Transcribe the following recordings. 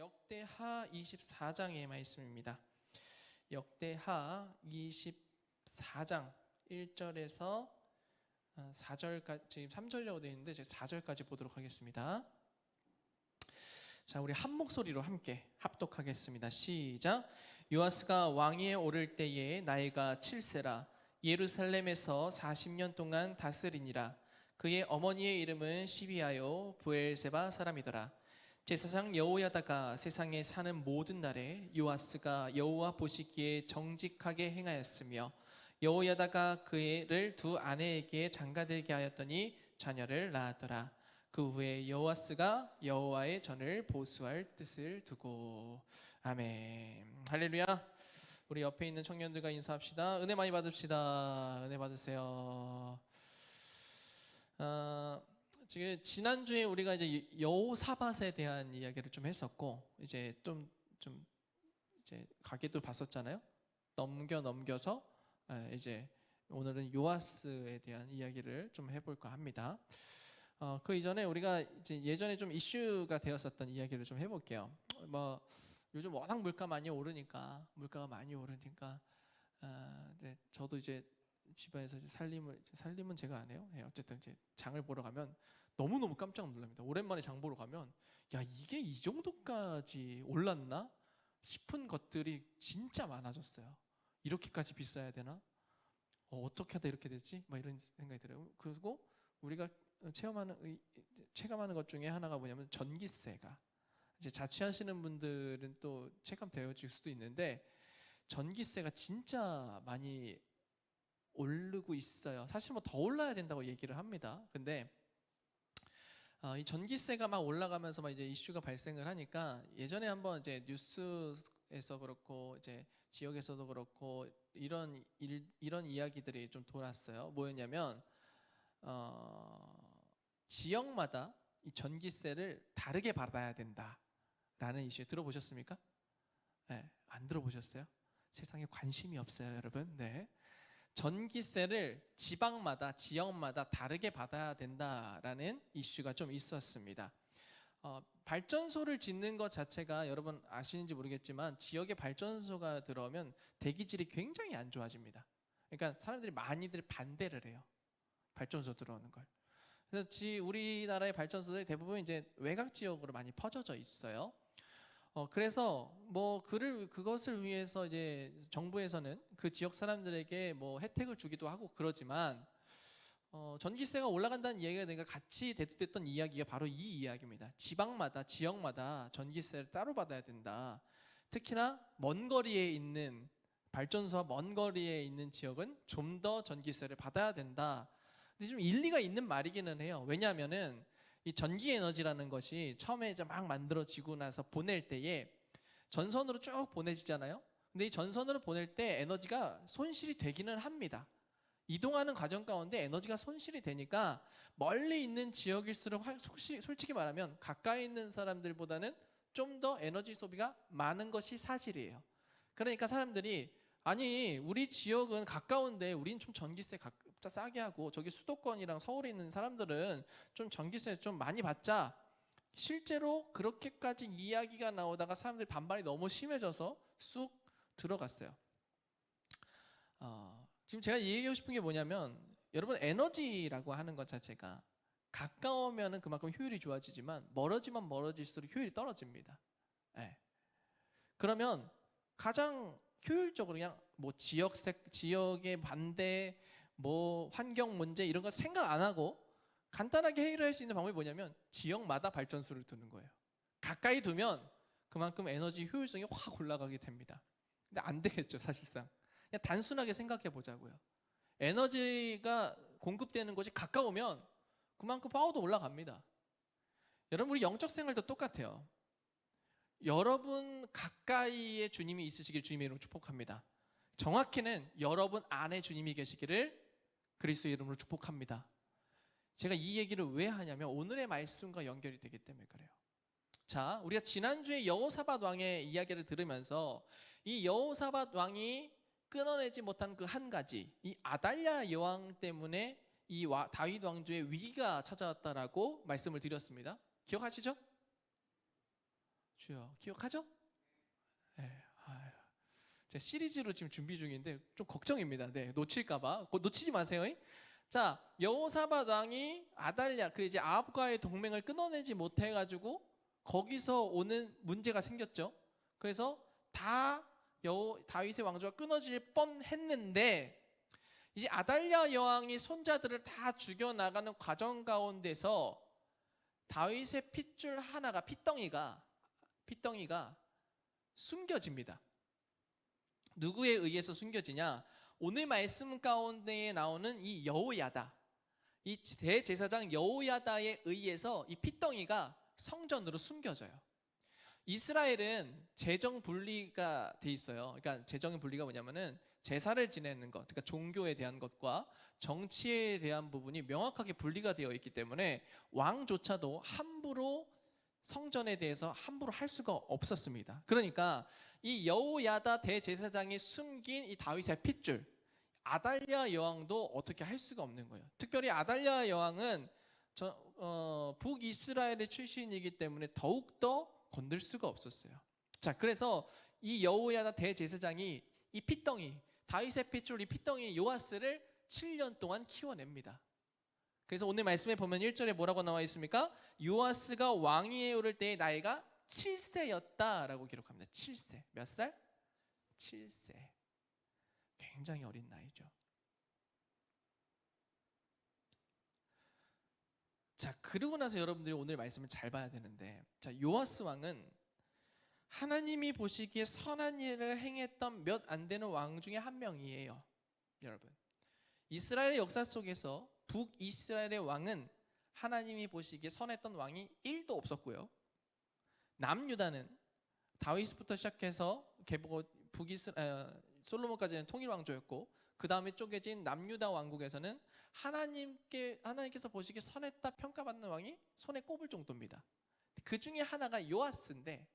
역대하 24장의 말씀입니다. 역대하 24장 1절에서 4절까지, 지금 3절이라고 되어 있는데 제가 4절까지 보도록 하겠습니다. 자, 우리 한 목소리로 함께 합독하겠습니다. 시작. 요아스가 왕위에 오를 때에 나이가 7세라 예루살렘에서 40년 동안 다스리니라. 그의 어머니의 이름은 시비아요 브엘세바 사람이더라. 제사장 여호야다가 세상에 사는 모든 날에 요아스가 여호와 보시기에 정직하게 행하였으며 여호야다가 그를 두 아내에게 장가들게 하였더니 자녀를 낳았더라. 그 후에 여호아스가 여호와의 전을 보수할 뜻을 두고. 아멘. 할렐루야. 우리 옆에 있는 청년들과 인사합시다. 은혜 많이 받읍시다. 은혜 받으세요. 지금 지난주에 우리가 이제 여호사밧에 대한 이야기를 좀 했었고, 이제 좀 이제 가게도 봤었잖아요. 넘겨서 이제 오늘은 요아스에 대한 이야기를 좀 해볼까 합니다. 그 이전에 우리가 이제 예전에 좀 이슈가 되었었던 이야기를 좀 해볼게요. 뭐 요즘 워낙 물가가 많이 오르니까 이제 저도 이제 집안에서 이제 살림은 제가 안 해요. 어쨌든 이제 장을 보러 가면 너무너무 깜짝 놀랍니다. 오랜만에 장 보러 가면 야, 이게 이 정도까지 올랐나 싶은 것들이 진짜 많아졌어요. 이렇게까지 비싸야 되나? 어떻게 하다 이렇게 됐지? 막 이런 생각이 들어요. 그리고 우리가 체감하는 것 중에 하나가 뭐냐면 전기세가, 이제 자취하시는 분들은 또 체감되어질 수도 있는데 전기세가 진짜 많이 오르고 있어요. 사실 뭐 더 올라야 된다고 얘기를 합니다. 근데 이 전기세가 막 올라가면서 막 이제 이슈가 발생을 하니까 예전에 한번 이제 뉴스에서 그렇고 이제 지역에서도 그렇고 이런 이야기들이 좀 돌았어요. 뭐였냐면 지역마다 이 전기세를 다르게 받아야 된다라는 이슈 들어보셨습니까? 네, 안 들어보셨어요? 세상에 관심이 없어요, 여러분. 네. 전기세를 지역마다 다르게 받아야 된다라는 이슈가 좀 있었습니다. 발전소를 짓는 것 자체가 여러분 아시는지 모르겠지만 지역에 발전소가 들어오면 대기질이 굉장히 안 좋아집니다. 그러니까 사람들이 많이들 반대를 해요. 발전소 들어오는 걸. 그래서 우리나라의 발전소들이 대부분 이제 외곽 지역으로 많이 퍼져져 있어요. 그래서 뭐 그것을 위해서 이제 정부에서는 그 지역 사람들에게 뭐 혜택을 주기도 하고 그러지만 전기세가 올라간다는 얘기가 내가 같이 대두됐던 이야기가 바로 이 이야기입니다. 지역마다 전기세를 따로 받아야 된다. 특히나 먼 거리에 있는 발전소와 먼 거리에 있는 지역은 좀 더 전기세를 받아야 된다. 근데 좀 일리가 있는 말이기는 해요. 왜냐하면은 이 전기 에너지라는 것이 처음에 이제 막 만들어지고 나서 보낼 때에 전선으로 쭉 보내지잖아요. 근데 이 전선으로 보낼 때 에너지가 손실이 되기는 합니다. 이동하는 과정 가운데 에너지가 손실이 되니까 멀리 있는 지역일수록 솔직히 말하면 가까이 있는 사람들보다는 좀 더 에너지 소비가 많은 것이 사실이에요. 그러니까 사람들이 아니 우리 지역은 가까운데 우린 좀 전기세 싸게 하고 저기 수도권이랑 서울에 있는 사람들은 좀 전기세 좀 많이 받자. 실제로 그렇게까지 이야기가 나오다가 사람들이 반발이 너무 심해져서 쑥 들어갔어요. 지금 제가 얘기하고 싶은 게 뭐냐면 여러분 에너지라고 하는 것 자체가 가까우면 그만큼 효율이 좋아지지만 멀어질수록 효율이 떨어집니다. 네. 그러면 가장 효율적으로 그냥 뭐 지역의 반대 뭐 환경 문제 이런 거 생각 안 하고 간단하게 해결할 수 있는 방법이 뭐냐면 지역마다 발전소를 두는 거예요. 가까이 두면 그만큼 에너지 효율성이 확 올라가게 됩니다. 근데 안 되겠죠, 사실상. 그냥 단순하게 생각해 보자고요. 에너지가 공급되는 곳이 가까우면 그만큼 파워도 올라갑니다. 여러분 우리 영적 생활도 똑같아요. 여러분 가까이에 주님이 있으시길 주님의 이름으로 축복합니다. 정확히는 여러분 안에 주님이 계시기를 그리스도의 이름으로 축복합니다. 제가 이 얘기를 왜 하냐면 오늘의 말씀과 연결이 되기 때문에 그래요. 자, 우리가 지난주에 여호사밧 왕의 이야기를 들으면서 이 여호사밧 왕이 끊어내지 못한 그 한 가지, 이 아달랴 여왕 때문에 이 다윗 왕조의 위기가 찾아왔다라고 말씀을 드렸습니다. 기억하시죠? 주여. 기억하죠? 네. 아유. 제가 시리즈로 지금 준비 중인데 좀 걱정입니다. 네, 놓칠까봐. 놓치지 마세요. 자, 여호사밧 왕이 아달랴 그 이제 아합과의 동맹을 끊어내지 못해가지고 거기서 오는 문제가 생겼죠. 그래서 다윗의 왕조가 끊어질 뻔했는데 이제 아달랴 여왕이 손자들을 다 죽여나가는 과정 가운데서 다윗의 핏줄 하나가 핏덩이가 숨겨집니다. 누구에 의해서 숨겨지냐? 오늘 말씀 가운데에 나오는 이 여호야다, 이 대제사장 여호야다에 의해서 이 핏덩이가 성전으로 숨겨져요. 이스라엘은 재정 분리가 돼 있어요. 그러니까 재정 분리가 뭐냐면은 제사를 지내는 것, 그러니까 종교에 대한 것과 정치에 대한 부분이 명확하게 분리가 되어 있기 때문에 왕조차도 함부로 성전에 대해서 함부로 할 수가 없었습니다. 그러니까 이 여호야다 대제사장이 숨긴 이 다윗의 핏줄, 아달랴 여왕도 어떻게 할 수가 없는 거예요. 특별히 아달랴 여왕은 북이스라엘의 출신이기 때문에 더욱더 건들 수가 없었어요. 자, 그래서 이 여호야다 대제사장이 이 핏덩이, 다윗의 핏줄 이 핏덩이 요아스를 7년 동안 키워냅니다. 그래서 오늘 말씀에 보면 1절에 뭐라고 나와 있습니까? 요아스가 왕위에 오를 때의 나이가 7세였다라고 기록합니다. 7세. 몇 살? 7세. 굉장히 어린 나이죠. 자, 그러고 나서 여러분들이 오늘 말씀을 잘 봐야 되는데, 자, 요아스 왕은 하나님이 보시기에 선한 일을 행했던 몇 안 되는 왕 중에 한 명이에요. 여러분, 이스라엘의 역사 속에서 북이스라엘의 왕은 하나님이 보시기에 선했던 왕이 1도 없었고요. 남유다는 다윗부터 시작해서 솔로몬까지는 통일 왕조였고, 그 다음에 쪼개진 남유다 왕국에서는 하나님께서 보시기에 선했다 평가받는 왕이 손에 꼽을 정도입니다. 그 중에 하나가 요아스인데,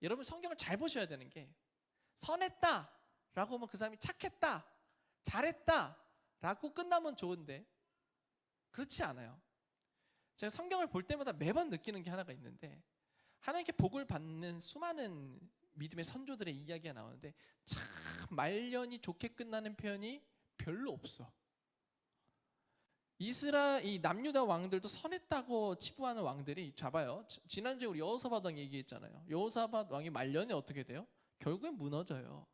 여러분 성경을 잘 보셔야 되는 게, 선했다라고 하면 그 사람이 착했다, 잘했다라고 끝나면 좋은데 그렇지 않아요. 제가 성경을 볼 때마다 매번 느끼는 게 하나가 있는데, 하나님께 복을 받는 수많은 믿음의 선조들의 이야기가 나오는데 참 말년이 좋게 끝나는 표현이 별로 없어. 이 남유다 왕들도 선했다고 치부하는 왕들이, 잡아요. 지난주에 우리 여호사밧 왕 얘기했잖아요. 여호사밧 왕이 말년에 어떻게 돼요? 결국엔 무너져요.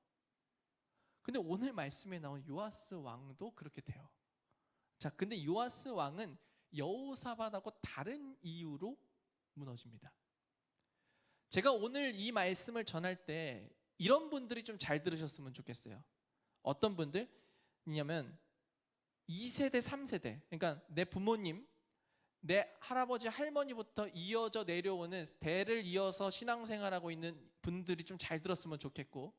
근데 오늘 말씀에 나온 요아스 왕도 그렇게 돼요. 자, 근데 요아스 왕은 여호사밧하고 다른 이유로 무너집니다. 제가 오늘 이 말씀을 전할 때 이런 분들이 좀 잘 들으셨으면 좋겠어요. 어떤 분들이냐면 2세대, 3세대, 그러니까 내 부모님, 내 할아버지, 할머니부터 이어져 내려오는, 대를 이어서 신앙생활하고 있는 분들이 좀 잘 들었으면 좋겠고,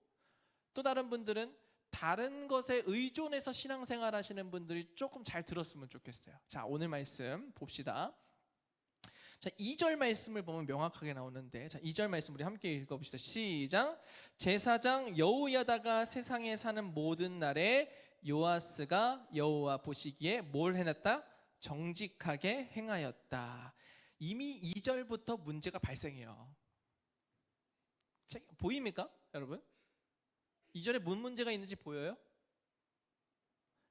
또 다른 분들은 다른 것에 의존해서 신앙생활 하시는 분들이 조금 잘 들었으면 좋겠어요. 자, 오늘 말씀 봅시다. 자, 2절 말씀을 보면 명확하게 나오는데, 자, 2절 말씀 우리 함께 읽어봅시다. 시작. 제사장 여호야다가 세상에 사는 모든 날에 요아스가 여호와 보시기에 뭘 해놨다? 정직하게 행하였다. 이미 2절부터 문제가 발생해요. 보입니까, 여러분? 2절에 뭔 문제가 있는지 보여요?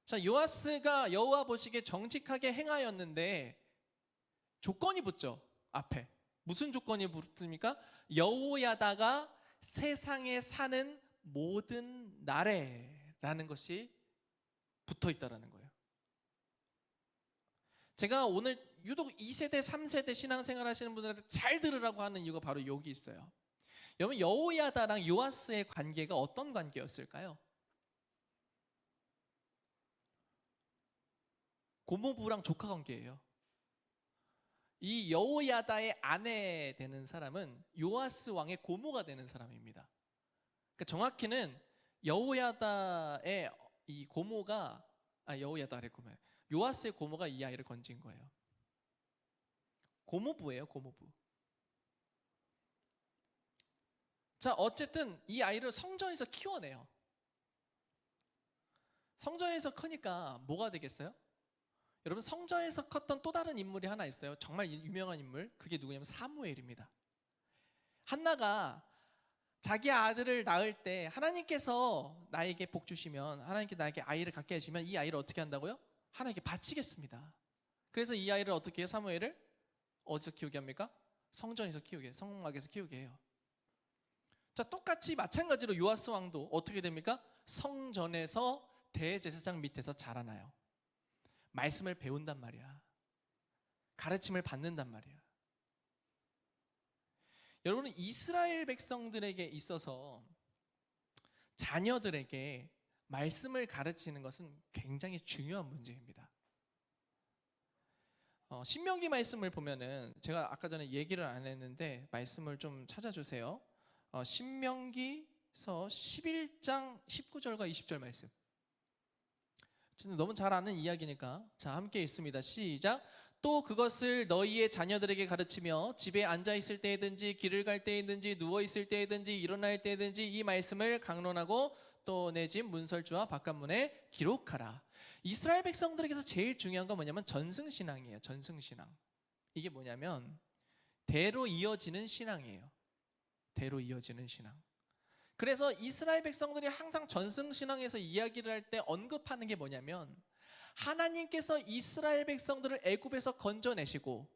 자, 요아스가 여호와 보시기에 정직하게 행하였는데 조건이 붙죠. 앞에 무슨 조건이 붙습니까? 여호야다가 세상에 사는 모든 날에라는 것이 붙어 있다라는 거예요. 제가 오늘 유독 2세대, 3세대 신앙생활 하시는 분들한테 잘 들으라고 하는 이유가 바로 여기 있어요. 여러분, 여호야다랑 요아스의 관계가 어떤 관계였을까요? 고모부랑 조카 관계예요. 이 여호야다의 아내 되는 사람은 요아스 왕의 고모가 되는 사람입니다. 그러니까 정확히는 여호야다의 이 고모가 요아스의 고모가 이 아이를 건진 거예요. 고모부예요, 고모부. 자, 어쨌든 이 아이를 성전에서 키워내요. 성전에서 크니까 뭐가 되겠어요? 여러분, 성전에서 컸던 또 다른 인물이 하나 있어요. 정말 유명한 인물. 그게 누구냐면 사무엘입니다. 한나가 자기 아들을 낳을 때 하나님께서 나에게 복 주시면, 하나님께 나에게 아이를 갖게 해주시면 이 아이를 어떻게 한다고요? 하나님께 바치겠습니다. 그래서 이 아이를 어떻게 해요? 사무엘을 어디서 키우게 합니까? 성전에서 키우게, 성막에서 키우게 해요. 자, 똑같이 마찬가지로 요아스 왕도 어떻게 됩니까? 성전에서 대제사장 밑에서 자라나요. 말씀을 배운단 말이야. 가르침을 받는단 말이야. 여러분은 이스라엘 백성들에게 있어서 자녀들에게 말씀을 가르치는 것은 굉장히 중요한 문제입니다. 신명기 말씀을 보면은, 제가 아까 전에 얘기를 안 했는데 말씀을 좀 찾아주세요. 신명기서 11장 19절과 20절 말씀. 너무 잘 아는 이야기니까 자, 함께 읽습니다. 시작. 또 그것을 너희의 자녀들에게 가르치며 집에 앉아 있을 때든지 길을 갈 때든지 누워 있을 때든지 일어날 때든지 이 말씀을 강론하고 또 내 집 문설주와 바깥문에 기록하라. 이스라엘 백성들에게서 제일 중요한 건 뭐냐면 전승신앙이에요. 전승신앙. 이게 뭐냐면 대로 이어지는 신앙이에요. 대로 이어지는 신앙. 그래서 이스라엘 백성들이 항상 전승신앙에서 이야기를 할 때 언급하는 게 뭐냐면, 하나님께서 이스라엘 백성들을 애굽에서 건져내시고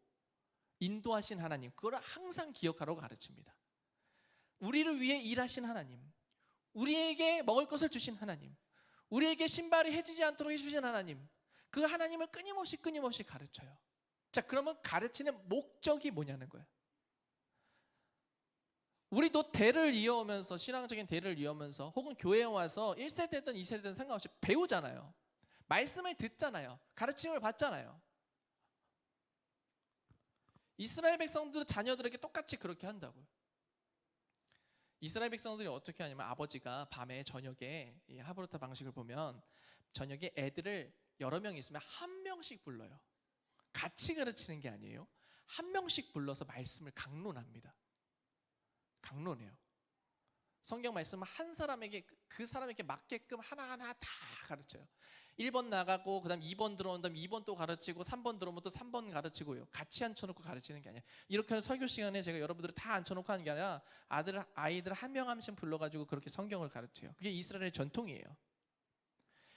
인도하신 하나님, 그걸 항상 기억하라고 가르칩니다. 우리를 위해 일하신 하나님, 우리에게 먹을 것을 주신 하나님, 우리에게 신발이 해지지 않도록 해주신 하나님, 그 하나님을 끊임없이 가르쳐요. 자, 그러면 가르치는 목적이 뭐냐는 거예요. 우리도 대를 이어오면서, 신앙적인 대를 이어오면서 혹은 교회에 와서 1세대든 2세대든 상관없이 배우잖아요. 말씀을 듣잖아요. 가르침을 받잖아요. 이스라엘 백성들은 자녀들에게 똑같이 그렇게 한다고요. 이스라엘 백성들이 어떻게 하냐면, 아버지가 밤에 저녁에 이 하브르타 방식을 보면 저녁에 애들을 여러 명 있으면 한 명씩 불러요. 같이 가르치는 게 아니에요. 한 명씩 불러서 말씀을 강론합니다. 강론해요. 성경 말씀은 한 사람에게, 그 사람에게 맞게끔 하나하나 다 가르쳐요. 1번 나가고 그 다음 2번 들어온 다음 2번 또 가르치고 3번 들어오면 또 3번 가르치고요. 같이 앉혀놓고 가르치는 게 아니에요. 이렇게 하는 설교 시간에 제가 여러분들을 다 앉혀놓고 하는 게 아니라 아이들 한 명 한 명씩 불러가지고 그렇게 성경을 가르쳐요. 그게 이스라엘의 전통이에요.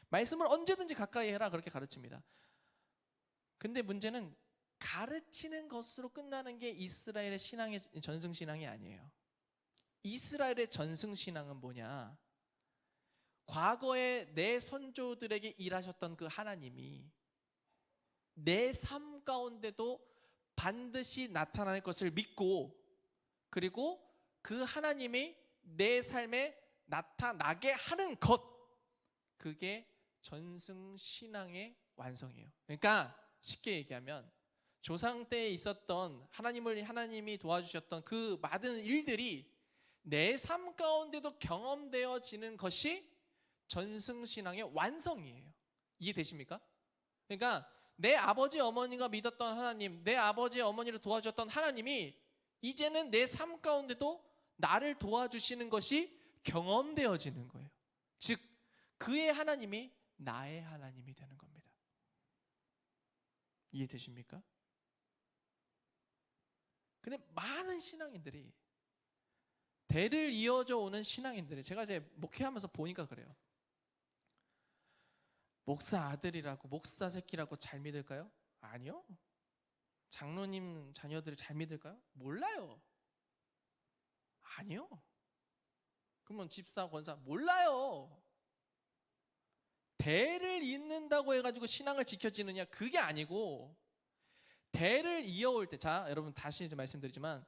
말씀을 언제든지 가까이 해라, 그렇게 가르칩니다. 근데 문제는 가르치는 것으로 끝나는 게 이스라엘의 신앙의 전승신앙이 아니에요. 이스라엘의 전승신앙은 뭐냐? 과거에 내 선조들에게 일하셨던 그 하나님이 내 삶 가운데도 반드시 나타날 것을 믿고, 그리고 그 하나님이 내 삶에 나타나게 하는 것, 그게 전승신앙의 완성이에요. 그러니까 쉽게 얘기하면 조상 때에 있었던 하나님이 도와주셨던 그 많은 일들이 내 삶 가운데도 경험되어지는 것이 전승신앙의 완성이에요. 이해되십니까? 그러니까 내 아버지 어머니가 믿었던 하나님, 내 아버지 어머니를 도와주셨던 하나님이 이제는 내 삶 가운데도 나를 도와주시는 것이 경험되어지는 거예요. 즉 그의 하나님이 나의 하나님이 되는 겁니다. 이해되십니까? 근데 많은 신앙인들이, 대를 이어져 오는 신앙인들이, 제가 이제 목회하면서 보니까 그래요. 목사 아들이라고, 목사 새끼라고 잘 믿을까요? 아니요. 장로님 자녀들이 잘 믿을까요? 몰라요. 아니요. 그러면 집사, 권사 몰라요. 대를 잇는다고 해가지고 신앙을 지켜지느냐, 그게 아니고, 대를 이어올 때, 자 여러분 다시 말씀드리지만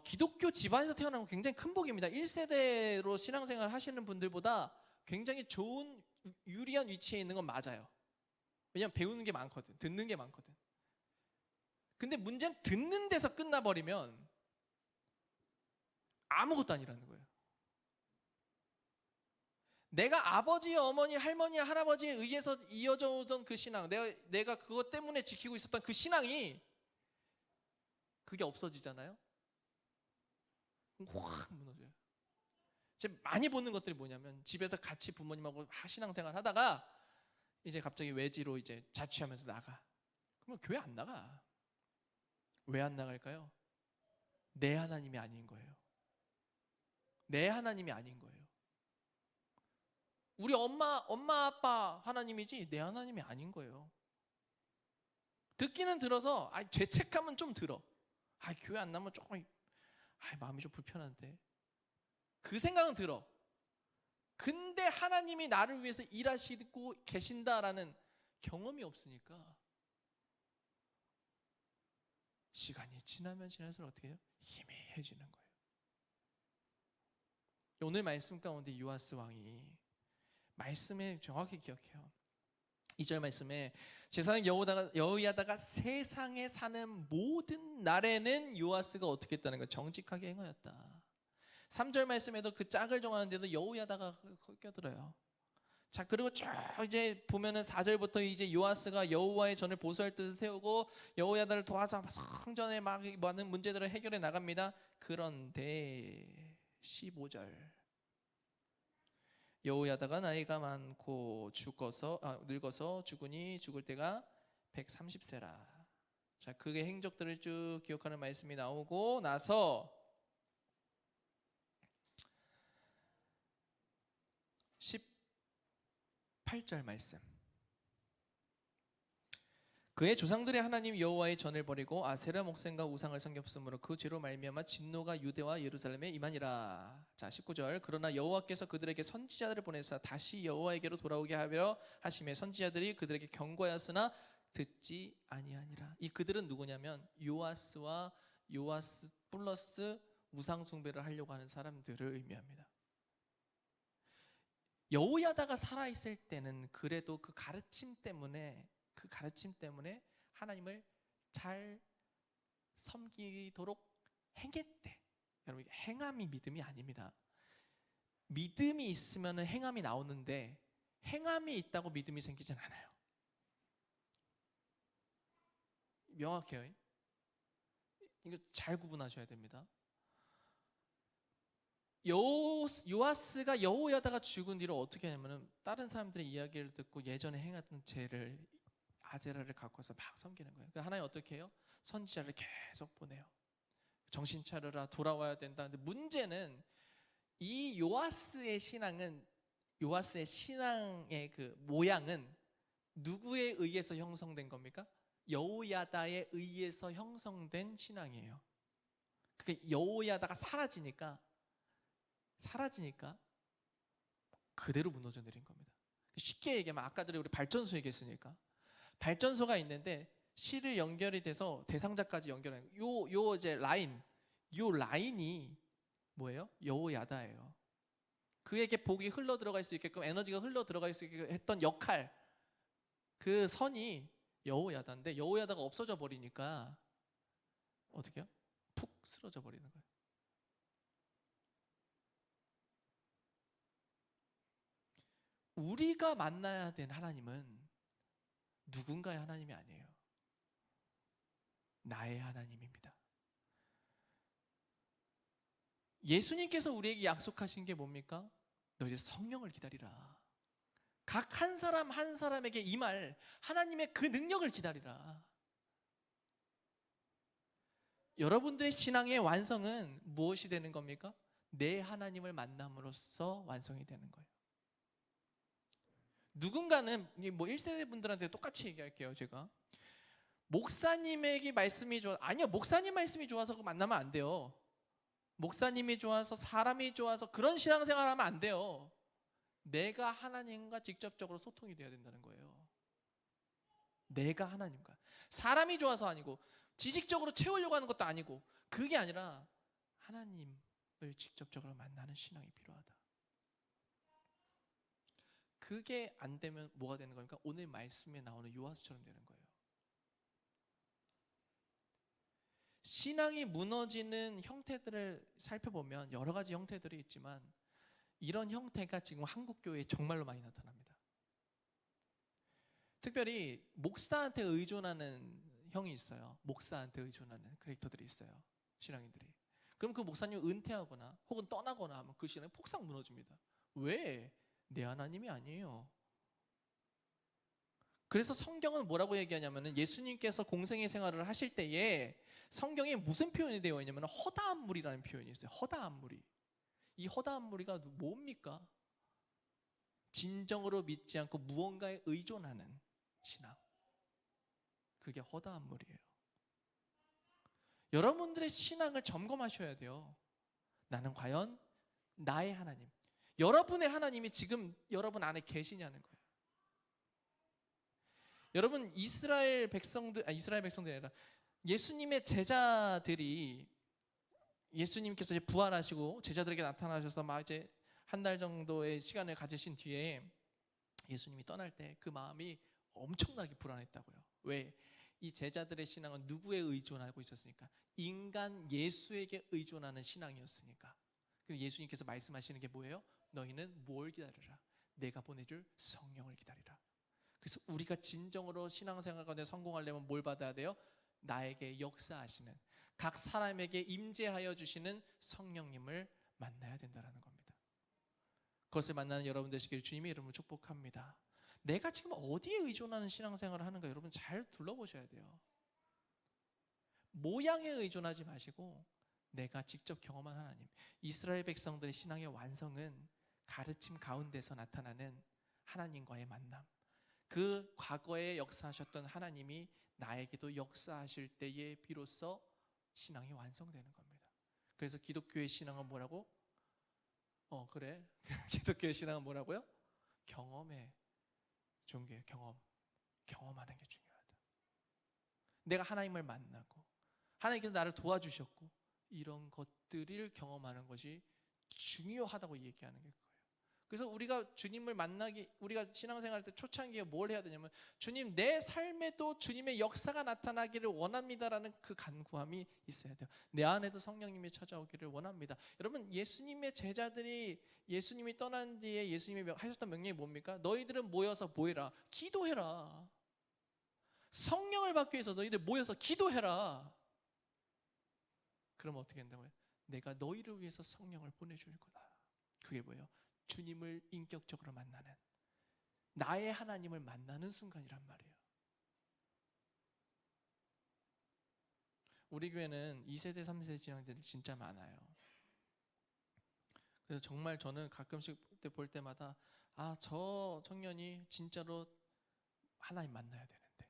기독교 집안에서 태어난 건 굉장히 큰 복입니다. 1세대로 신앙생활 하시는 분들보다 굉장히 좋은, 유리한 위치에 있는 건 맞아요. 왜냐면 배우는 게 많거든, 듣는 게 많거든. 근데 문제는 듣는 데서 끝나버리면 아무것도 아니라는 거예요. 내가 아버지, 어머니, 할머니, 할아버지에 의해서 이어져 오던 그 신앙, 내가 그것 때문에 지키고 있었던 그 신앙이, 그게 없어지잖아요. 확 무너져요. 제가 많이 보는 것들이 뭐냐면, 집에서 같이 부모님하고 신앙생활 하다가 이제 갑자기 외지로 이제 자취하면서 나가. 그러면 교회 안 나가. 왜 안 나갈까요? 내 하나님이 아닌 거예요. 내 하나님이 아닌 거예요. 우리 엄마 아빠 하나님이지 내 하나님이 아닌 거예요. 듣기는 들어서 죄책감은 좀 들어. 교회 안 나면 조금 마음이 좀 불편한데, 그 생각은 들어. 근데 하나님이 나를 위해서 일하시고 계신다라는 경험이 없으니까 시간이 지나면 지날수록 어떻게 해요? 희미해지는 거예요. 오늘 말씀 가운데 요아스 왕이 말씀에 정확히 기억해요. 2절 말씀에 제사장 여호야다가 세상에 사는 모든 날에는 요아스가 어떻게 했다는 걸 정직하게 행하였다. 3절 말씀에도 그 짝을 정하는데도 여호야다가 껴들어요. 자, 그리고 쭉 이제 보면은 4절부터 이제 요아스가 여호와의 전을 보수할 뜻을 세우고 여호야다를 도와서 성전에 막 많은 문제들을 해결해 나갑니다. 그런데 15절 여호야다가 나이가 많고 늙어서 죽으니 죽을 때가 130세라. 자, 그의 행적들을 쭉 기억하는 말씀이 나오고 나서 18절 말씀. 그의 조상들의 하나님 여호와의 전을 버리고 아세라 목생과 우상을 섬겼으므로 그 죄로 말미암아 진노가 유대와 예루살렘에 임하니라. 자, 19절. 그러나 여호와께서 그들에게 선지자들을 보내사 다시 여호와에게로 돌아오게 하려 하심에 선지자들이 그들에게 경고하였으나 듣지 아니하니라. 이 그들은 누구냐면 요아스와 요아스 플러스 우상 숭배를 하려고 하는 사람들을 의미합니다. 여호야다가 살아있을 때는 그래도 그 가르침 때문에 하나님을 잘 섬기도록 행했대. 여러분, 행함이 믿음이 아닙니다. 믿음이 있으면 행함이 나오는데 행함이 있다고 믿음이 생기진 않아요. 명확해요. 이거 잘 구분하셔야 됩니다. 요아스가 여호야다가 죽은 뒤로 어떻게 하냐면은 다른 사람들의 이야기를 듣고 예전에 행했던 죄를 아세라를 갖고 와서 막 섬기는 거예요. 그러니까 하나님 어떻게 해요? 선지자를 계속 보내요. 정신 차려라, 돌아와야 된다. 근데 문제는 이 요아스의 신앙의 그 모양은 누구에 의해서 형성된 겁니까? 여호야다에 의해서 형성된 신앙이에요. 그러니까 여호야다가 사라지니까 그대로 무너져 내린 겁니다. 쉽게 얘기하면 아까 전에 우리 발전소 얘기했으니까 발전소가 있는데 실을 연결이 돼서 대상자까지 연결하는 요 이제 라인이 뭐예요? 여호야다예요. 그에게 복이 흘러 들어갈 수 있게끔, 에너지가 흘러 들어갈 수 있게 했던 역할, 그 선이 여호야다인데 여호야다가 없어져 버리니까 어떻게 해요? 푹 쓰러져 버리는 거예요. 우리가 만나야 된 하나님은 누군가의 하나님이 아니에요. 나의 하나님입니다. 예수님께서 우리에게 약속하신 게 뭡니까? 너희들 성령을 기다리라. 각 한 사람 한 사람에게 임할 하나님의 그 능력을 기다리라. 여러분들의 신앙의 완성은 무엇이 되는 겁니까? 내 하나님을 만남으로써 완성이 되는 거예요. 누군가는 뭐 1세대 분들한테 똑같이 얘기할게요. 제가 목사님에게 말씀이 아니요, 목사님 말씀이 좋아서 만나면 안 돼요. 목사님이 좋아서, 사람이 좋아서 그런 신앙생활 하면 안 돼요. 내가 하나님과 직접적으로 소통이 돼야 된다는 거예요. 내가 하나님과. 사람이 좋아서 아니고 지식적으로 채우려고 하는 것도 아니고, 그게 아니라 하나님을 직접적으로 만나는 신앙이 필요하다. 그게 안 되면 뭐가 되는 겁니까? 오늘 말씀에 나오는 요아스처럼 되는 거예요. 신앙이 무너지는 형태들을 살펴보면 여러 가지 형태들이 있지만 이런 형태가 지금 한국 교회에 정말로 많이 나타납니다. 특별히 목사한테 의존하는 형이 있어요. 목사한테 의존하는 캐릭터들이 있어요. 신앙인들이. 그럼 그 목사님 은퇴하거나 혹은 떠나거나 하면 그 신앙이 폭삭 무너집니다. 왜? 내 하나님이 아니에요. 그래서 성경은 뭐라고 얘기하냐면은 예수님께서 공생의 생활을 하실 때에 성경에 무슨 표현이 되어 있냐면 허다한 무리라는 표현이 있어요. 허다한 무리. 이 허다한 무리가 뭡니까? 진정으로 믿지 않고 무언가에 의존하는 신앙. 그게 허다한 무리예요. 여러분들의 신앙을 점검하셔야 돼요. 나는 과연 나의 하나님, 여러분의 하나님이 지금 여러분 안에 계시냐는 거예요. 여러분 이스라엘 백성들이 아니라 예수님의 제자들이 예수님께서 이제 부활하시고 제자들에게 나타나셔서 막 이제 한 달 정도의 시간을 가지신 뒤에 예수님이 떠날 때 그 마음이 엄청나게 불안했다고요. 왜? 이 제자들의 신앙은 누구에 의존하고 있었으니까? 인간 예수에게 의존하는 신앙이었으니까. 그래서 예수님께서 말씀하시는 게 뭐예요? 너희는 뭘 기다리라? 내가 보내줄 성령을 기다리라. 그래서 우리가 진정으로 신앙생활 가운데 성공하려면 뭘 받아야 돼요? 나에게 역사하시는, 각 사람에게 임재하여 주시는 성령님을 만나야 된다는 겁니다. 그것을 만나는 여러분 되시기를 주님의 이름으로 축복합니다. 내가 지금 어디에 의존하는 신앙생활을 하는가 여러분 잘 둘러보셔야 돼요. 모양에 의존하지 마시고 내가 직접 경험한 하나님. 이스라엘 백성들의 신앙의 완성은 가르침 가운데서 나타나는 하나님과의 만남. 그 과거에 역사하셨던 하나님이 나에게도 역사하실 때에 비로소 신앙이 완성되는 겁니다. 그래서 기독교의 신앙은 뭐라고? 그래. 기독교의 신앙은 뭐라고요? 경험의 종교예요. 경험하는 게 중요하다. 내가 하나님을 만나고 하나님께서 나를 도와주셨고 이런 것들을 경험하는 것이 중요하다고 얘기하는 게 그거예요. 그래서 우리가 주님을 우리가 신앙생활 때 초창기에 뭘 해야 되냐면 주님 내 삶에도 주님의 역사가 나타나기를 원합니다라는 그 간구함이 있어야 돼요. 내 안에도 성령님이 찾아오기를 원합니다. 여러분 예수님의 제자들이 예수님이 떠난 뒤에 예수님이 하셨던 명령이 뭡니까? 너희들은 모여서 뭐 해라? 기도해라. 성령을 받기 위해서 너희들 모여서 기도해라. 그러면 어떻게 된다고요? 내가 너희를 위해서 성령을 보내줄 거다. 그게 뭐예요? 주님을 인격적으로 만나는, 나의 하나님을 만나는 순간이란 말이에요. 우리 교회는 2세대 3세대 신앙들이 진짜 많아요. 그래서 정말 저는 가끔씩 볼 때마다 저 청년이 진짜로 하나님 만나야 되는데,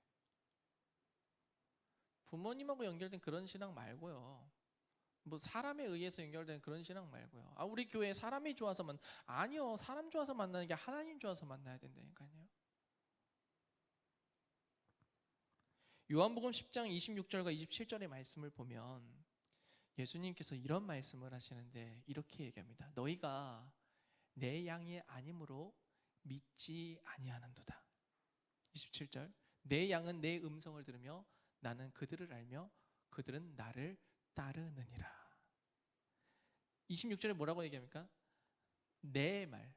부모님하고 연결된 그런 신앙 말고요, 뭐 사람에 의해서 연결된 그런 신앙 말고요. 우리 교회 사람이 좋아서만, 아니요, 사람 좋아서 만나는 게 하나님 좋아서 만나야 된다니까요. 요한복음 10장 26절과 27절의 말씀을 보면 예수님께서 이런 말씀을 하시는데 이렇게 얘기합니다. 너희가 내 양이 아니므로 믿지 아니하는도다. 27절, 내 양은 내 음성을 들으며 나는 그들을 알며 그들은 나를 따르느니라. 26절에 뭐라고 얘기합니까? 내 말,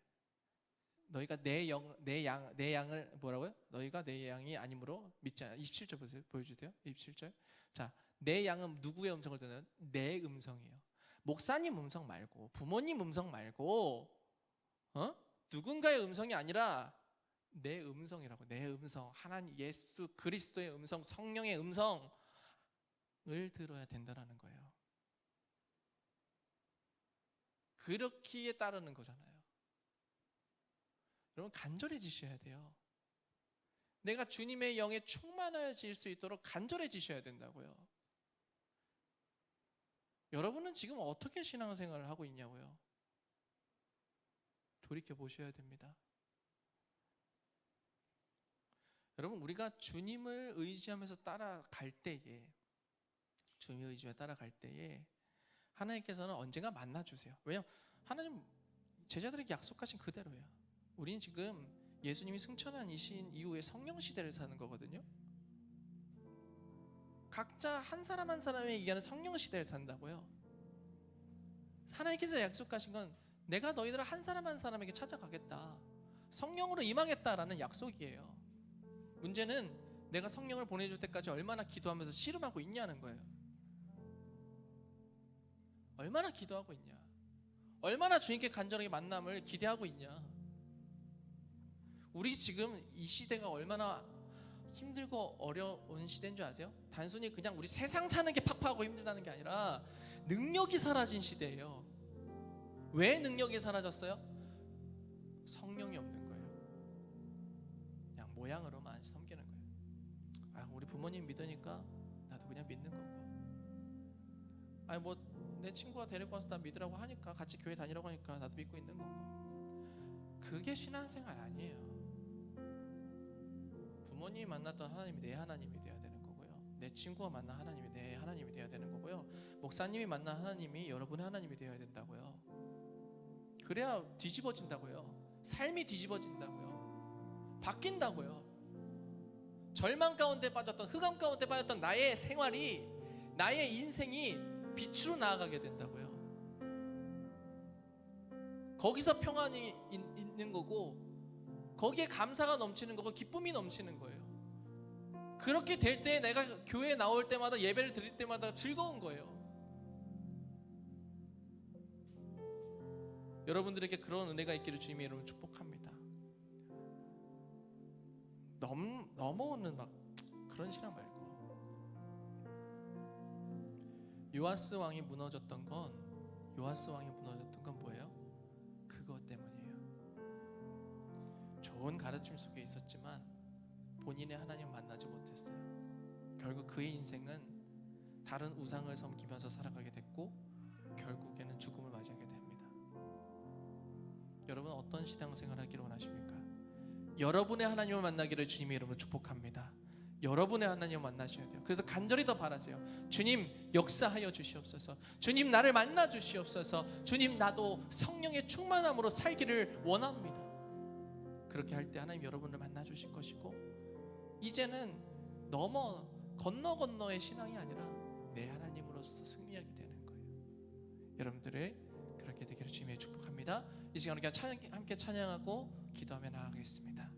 너희가 내 양을 뭐라고요? 너희가 내 양이 아니므로 믿지 않아. 27절 보세요. 보여주세요. 27절. 자, 내 양은 누구의 음성을 듣는? 내 음성이에요. 목사님 음성 말고, 부모님 음성 말고, 누군가의 음성이 아니라 내 음성이라고. 내 음성, 하나님 예수 그리스도의 음성, 성령의 음성을 들어야 된다는 거예요. 그렇기에 따르는 거잖아요. 여러분 간절해지셔야 돼요. 내가 주님의 영에 충만해질 수 있도록 간절해지셔야 된다고요. 여러분은 지금 어떻게 신앙생활을 하고 있냐고요? 돌이켜 보셔야 됩니다. 여러분 우리가 주님을 의지하면서 따라갈 때에, 주님을 의지하며 따라갈 때에 하나님께서는 언젠가 만나주세요. 왜냐하면 하나님 제자들에게 약속하신 그대로예요. 우리는 지금 예수님이 승천하신 이후에 성령 시대를 사는 거거든요. 각자 한 사람 한 사람에 얘기하는 성령 시대를 산다고요. 하나님께서 약속하신 건 내가 너희들을 한 사람 한 사람에게 찾아가겠다, 성령으로 임하겠다라는 약속이에요. 문제는 내가 성령을 보내줄 때까지 얼마나 기도하면서 씨름하고 있냐는 거예요. 얼마나 기도하고 있냐, 얼마나 주님께 간절하게 만남을 기대하고 있냐. 우리 지금 이 시대가 얼마나 힘들고 어려운 시대인 줄 아세요? 단순히 그냥 우리 세상 사는 게 팍팍하고 힘들다는 게 아니라 능력이 사라진 시대예요. 왜 능력이 사라졌어요? 성령이 없는 거예요. 그냥 모양으로만 섬기는 거예요. 아, 우리 부모님 믿으니까 나도 그냥 믿는 거고, 아니 뭐 내 친구가 데리고 와서 나 믿으라고 하니까, 같이 교회 다니라고 하니까 나도 믿고 있는 거고. 그게 신앙생활 아니에요. 부모님이 만났던 하나님이 내 하나님이 되어야 되는 거고요. 내 친구가 만난 하나님이 내 하나님이 되어야 되는 거고요. 목사님이 만난 하나님이 여러분의 하나님이 되어야 된다고요. 그래야 뒤집어진다고요. 삶이 뒤집어진다고요. 바뀐다고요. 절망 가운데 빠졌던, 흑암 가운데 빠졌던 나의 생활이, 나의 인생이 빛으로 나아가게 된다고요. 거기서 평안이 있는 거고, 거기에 감사가 넘치는 거고, 기쁨이 넘치는 거예요. 그렇게 될 때 내가 교회에 나올 때마다, 예배를 드릴 때마다 즐거운 거예요. 여러분들에게 그런 은혜가 있기를 주님의 이름으로 축복합니다. 넘어오는 막 그런 신앙 말고, 요아스 왕이 무너졌던 건 뭐예요? 그것 때문이에요. 좋은 가르침 속에 있었지만 본인의 하나님을 만나지 못했어요. 결국 그의 인생은 다른 우상을 섬기면서 살아가게 됐고, 결국에는 죽음을 맞이하게 됩니다. 여러분, 어떤 신앙생활을 하기를 원하십니까? 여러분의 하나님을 만나기를 주님의 이름으로 축복합니다. 여러분의 하나님을 만나셔야 돼요. 그래서 간절히 더 바라세요. 주님, 역사하여 주시옵소서. 주님, 나를 만나 주시옵소서. 주님, 나도 성령의 충만함으로 살기를 원합니다. 그렇게 할 때 하나님 여러분을 만나 주실 것이고, 이제는 건너의 신앙이 아니라 내 하나님으로서 승리하게 되는 거예요. 여러분들을 그렇게 되기를 주님의 축복합니다. 이 시간 우리가 함께 찬양하고 기도하며 나아가겠습니다.